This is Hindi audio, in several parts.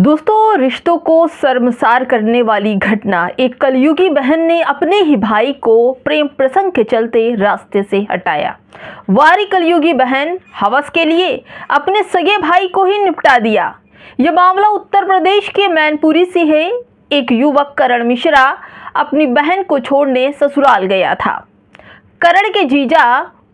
दोस्तों, रिश्तों को शर्मसार करने वाली घटना। एक कलयुगी बहन ने अपने ही भाई को प्रेम प्रसंग के चलते रास्ते से हटाया। वारी कलयुगी बहन हवस के लिए अपने सगे भाई को ही निपटा दिया। यह मामला उत्तर प्रदेश के मैनपुरी से है। एक युवक करण मिश्रा अपनी बहन को छोड़ने ससुराल गया था। करण के जीजा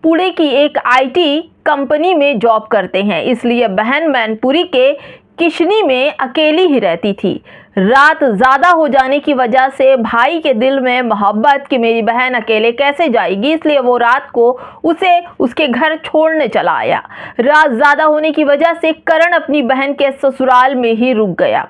पुणे की एक आईटी कंपनी में जॉब करते हैं, इसलिए बहन मैनपुरी के किशनी में अकेली ही रहती थी। रात ज़्यादा हो जाने की वजह से भाई के दिल में मोहब्बत कि मेरी बहन अकेले कैसे जाएगी, इसलिए वो रात को उसे उसके घर छोड़ने चला आया। रात ज़्यादा होने की वजह से करण अपनी बहन के ससुराल में ही रुक गया।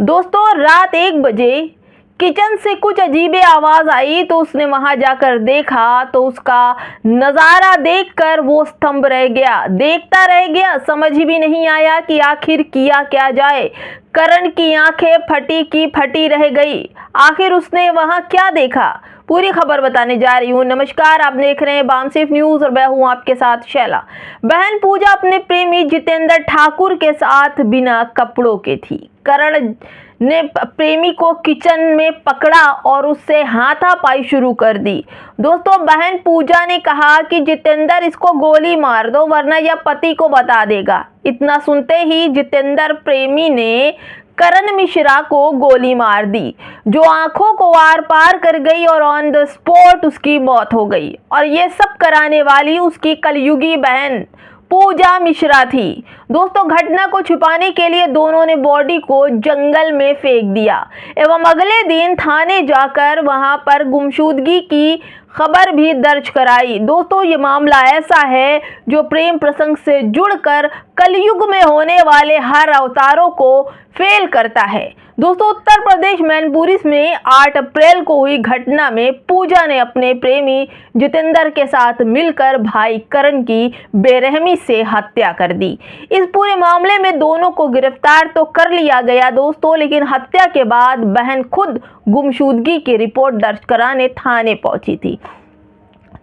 दोस्तों, रात 1 बजे किचन से कुछ अजीब आवाज़ आई तो उसने वहां जाकर देखा तो उसका नज़ारा देखकर वो स्तंभ रह गया, देखता रह गया। समझ ही भी नहीं आया कि आखिर किया क्या जाए। करण की आंखें फटी की फटी रह गई। आखिर उसने वहां क्या देखा, पूरी खबर बताने जा रही हूँ। नमस्कार, आप देख रहे हैं बामसेफ न्यूज़ और मैं हूँ आपके साथ शैला। बहन पूजा अपने प्रेमी जितेंद्र ठाकुर के साथ बिना कपड़ों के थी। करण ने प्रेमी को किचन में पकड़ा और उससे हाथापाई शुरू कर दी। दोस्तों, बहन पूजा ने कहा कि जितेंद्र इसको गोली मार दो वरना यह पति को बता देगा। इतना सुनते ही जितेंद्र प्रेमी ने करण मिश्रा को गोली मार दी, जो आंखों को आर पार कर गई और ऑन द स्पॉट उसकी मौत हो गई। और ये सब कराने वाली उसकी कलयुगी बहन पूजा मिश्रा थी। दोस्तों, घटना को छुपाने के लिए दोनों ने बॉडी को जंगल में फेंक दिया एवं अगले दिन थाने जाकर वहां पर गुमशुदगी की खबर भी दर्ज कराई। दोस्तों, ये मामला ऐसा है जो प्रेम प्रसंग से जुड़कर कलयुग में होने वाले हर अवतारों को फेल करता है। दोस्तों, उत्तर प्रदेश मैनपुरी में 8 अप्रैल को हुई घटना में पूजा ने अपने प्रेमी जितेंद्र के साथ मिलकर भाई करण की बेरहमी से हत्या कर दी। इस पूरे मामले में दोनों को गिरफ्तार तो कर लिया गया दोस्तों, लेकिन हत्या के बाद बहन खुद गुमशुदगी की रिपोर्ट दर्ज कराने थाने पहुंची थी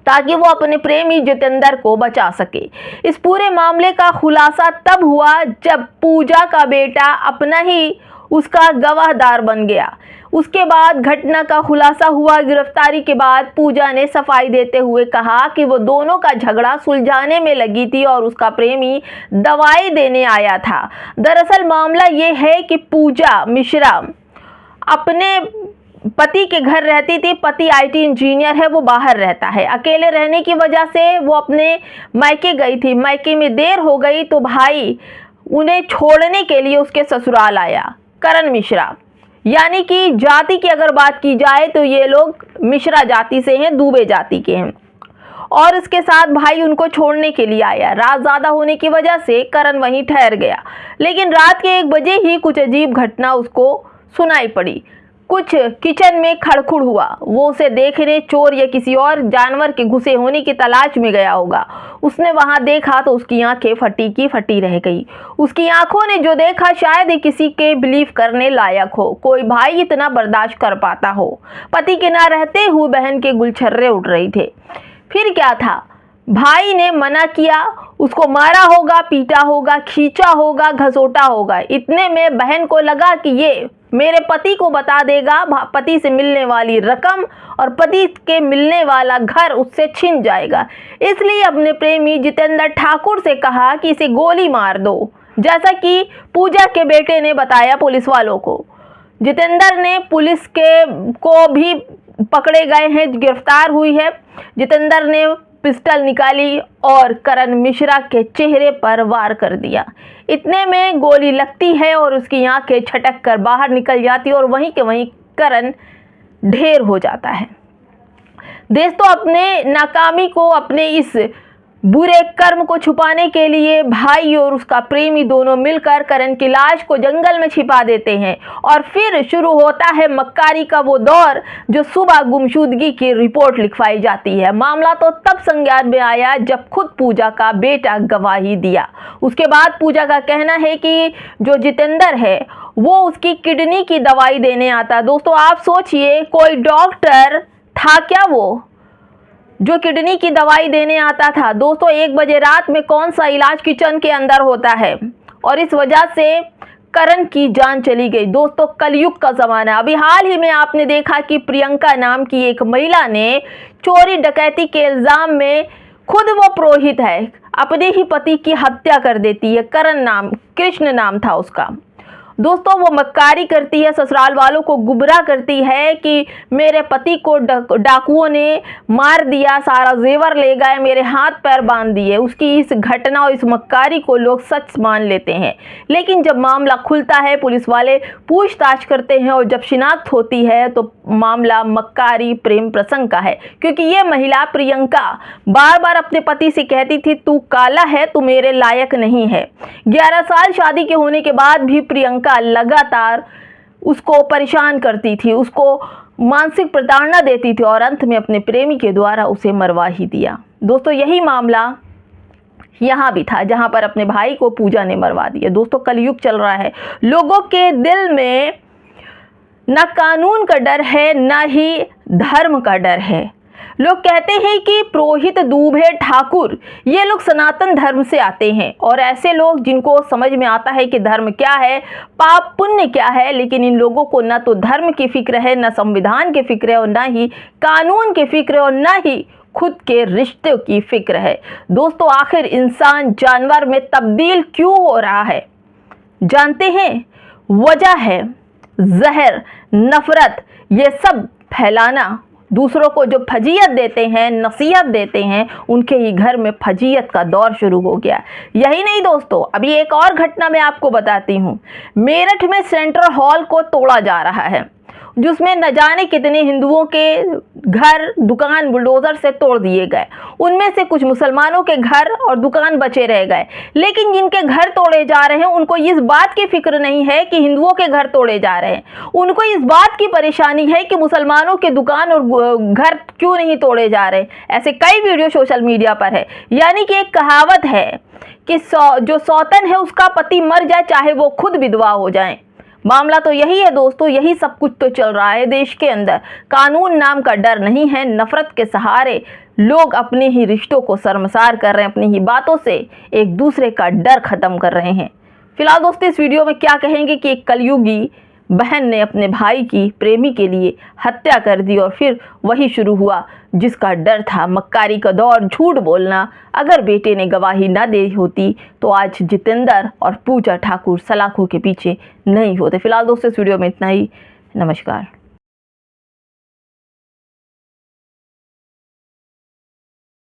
ताकि वो अपने प्रेमी जितेंद्र को बचा सके। इस पूरे मामले का खुलासा तब हुआ जब पूजा का बेटा अपना ही उसका गवाहदार बन गया। उसके बाद घटना का खुलासा हुआ। गिरफ्तारी के बाद पूजा ने सफाई देते हुए कहा कि वो दोनों का झगड़ा सुलझाने में लगी थी और उसका प्रेमी दवाई देने आया था। दरअसल मामला ये है कि पूजा मिश्रा अपने पति के घर रहती थी। पति आईटी इंजीनियर है, वो बाहर रहता है। अकेले रहने की वजह से वो अपने मायके गई थी। मायके में देर हो गई तो भाई उन्हें छोड़ने के लिए उसके ससुराल आया। करण मिश्रा यानी कि जाति की अगर बात की जाए तो ये लोग मिश्रा जाति से हैं, दुबे जाति के हैं। और इसके साथ भाई उनको छोड़ने के लिए आया। रात ज़्यादा होने की वजह से करण वहीं ठहर गया, लेकिन रात के 1 बजे ही कुछ अजीब घटना उसको सुनाई पड़ी। कुछ किचन में खड़खुड़ हुआ। वो उसे देखने चोर या किसी और जानवर के घुसे होने की तलाश में गया होगा। उसने वहां देखा तो उसकी आंखें फटी की फटी रह गई। उसकी आंखों ने जो देखा शायद ही किसी के बिलीव करने लायक हो। कोई भाई इतना बर्दाश्त कर पाता हो। पति के ना रहते हुए बहन के गुलछर्रे उड़ रहे थे। फिर क्या था, भाई ने मना किया, उसको मारा होगा, पीटा होगा, खींचा होगा, घसोटा होगा। इतने में बहन को लगा कि ये मेरे पति को बता देगा, पति से मिलने वाली रकम और पति के मिलने वाला घर उससे छिन जाएगा। इसलिए अपने प्रेमी जितेंद्र ठाकुर से कहा कि इसे गोली मार दो, जैसा कि पूजा के बेटे ने बताया पुलिस वालों को। जितेंद्र ने पुलिस को भी पकड़े गए हैं, गिरफ्तार हुई है। जितेंद्र ने पिस्टल निकाली और करण मिश्रा के चेहरे पर वार कर दिया। इतने में गोली लगती है और उसकी आंखें छटक कर बाहर निकल जाती है और वहीं के वहीं करण ढेर हो जाता है। दोस्तों, अपने नाकामी को, अपने इस बुरे कर्म को छुपाने के लिए भाई और उसका प्रेमी दोनों मिलकर करण की लाश को जंगल में छिपा देते हैं और फिर शुरू होता है मक्कारी का वो दौर जो सुबह गुमशुदगी की रिपोर्ट लिखवाई जाती है। मामला तो तब संज्ञान में आया जब खुद पूजा का बेटा गवाही दिया। उसके बाद पूजा का कहना है कि जो जितेंद्र है वो उसकी किडनी की दवाई देने आता। दोस्तों, आप सोचिए, कोई डॉक्टर था क्या वो जो किडनी की दवाई देने आता था। दोस्तों, 1 बजे रात में कौन सा इलाज किचन के अंदर होता है। और इस वजह से करण की जान चली गई। दोस्तों, कलयुग का ज़माना। अभी हाल ही में आपने देखा कि प्रियंका नाम की एक महिला ने चोरी डकैती के इल्ज़ाम में, खुद वो पुरोहित है, अपने ही पति की हत्या कर देती है। कृष्ण नाम था उसका। दोस्तों, वो मक्कारी करती है, ससुराल वालों को गुमराह करती है कि मेरे पति को डाकुओं ने मार दिया, सारा जेवर ले गए, मेरे हाथ पैर बांध दिए। उसकी इस घटना और इस मक्कारी को लोग सच मान लेते हैं, लेकिन जब मामला खुलता है, पुलिस वाले पूछताछ करते हैं और जब शिनाख्त होती है तो मामला मक्कारी प्रेम प्रसंग का है। क्योंकि ये महिला प्रियंका बार बार अपने पति से कहती थी, तू काला है, तू मेरे लायक नहीं है। 11 साल शादी के होने के बाद भी प्रियंका लगातार उसको परेशान करती थी, उसको मानसिक प्रताड़ना देती थी और अंत में अपने प्रेमी के द्वारा उसे मरवा ही दिया। दोस्तों, यही मामला यहाँ भी था, जहाँ पर अपने भाई को पूजा ने मरवा दिया। दोस्तों, कलयुग चल रहा है। लोगों के दिल में न कानून का डर है, न ही धर्म का डर है। लोग कहते हैं कि पुरोहित, दूबे, ठाकुर, ये लोग सनातन धर्म से आते हैं और ऐसे लोग जिनको समझ में आता है कि धर्म क्या है, पाप पुण्य क्या है, लेकिन इन लोगों को न तो धर्म की फिक्र है, न संविधान की फिक्र है और न ही कानून की फिक्र है और न ही खुद के रिश्ते की फिक्र है। दोस्तों, आखिर इंसान जानवर में तब्दील क्यों हो रहा है? जानते हैं? वजह है जहर, नफरत, ये सब फैलाना। दूसरों को जो फजीयत देते हैं, नसीहत देते हैं, उनके ही घर में फजीयत का दौर शुरू हो गया। यही नहीं दोस्तों, अभी एक और घटना मैं आपको बताती हूँ। मेरठ में सेंट्रल हॉल को तोड़ा जा रहा है, जिसमें न जाने कितने हिंदुओं के घर, दुकान बुलडोजर से तोड़ दिए गए। उनमें से कुछ मुसलमानों के घर और दुकान बचे रह गए। लेकिन जिनके घर तोड़े जा रहे हैं, उनको इस बात की फिक्र नहीं है कि हिंदुओं के घर तोड़े जा रहे हैं। उनको इस बात की परेशानी है कि मुसलमानों के दुकान और घर क्यों नहीं तोड़े जा रहे। ऐसे कई वीडियो सोशल मीडिया पर है। यानी कि एक कहावत है कि जो सौतन है उसका पति मर जाए, चाहे वो खुद विधवा हो जाए। मामला तो यही है दोस्तों, यही सब कुछ तो चल रहा है देश के अंदर। कानून नाम का डर नहीं है, नफरत के सहारे लोग अपने ही रिश्तों को शर्मसार कर रहे हैं, अपनी ही बातों से एक दूसरे का डर खत्म कर रहे हैं। फिलहाल दोस्तों, इस वीडियो में क्या कहेंगे कि एक कलयुगी बहन ने अपने भाई की, प्रेमी के लिए हत्या कर दी और फिर वही शुरू हुआ जिसका डर था, मक्कारी का दौर, झूठ बोलना। अगर बेटे ने गवाही ना दी होती तो आज जितेंद्र और पूजा ठाकुर सलाखों के पीछे नहीं होते। फिलहाल दोस्तों, इस वीडियो में इतना ही। नमस्कार।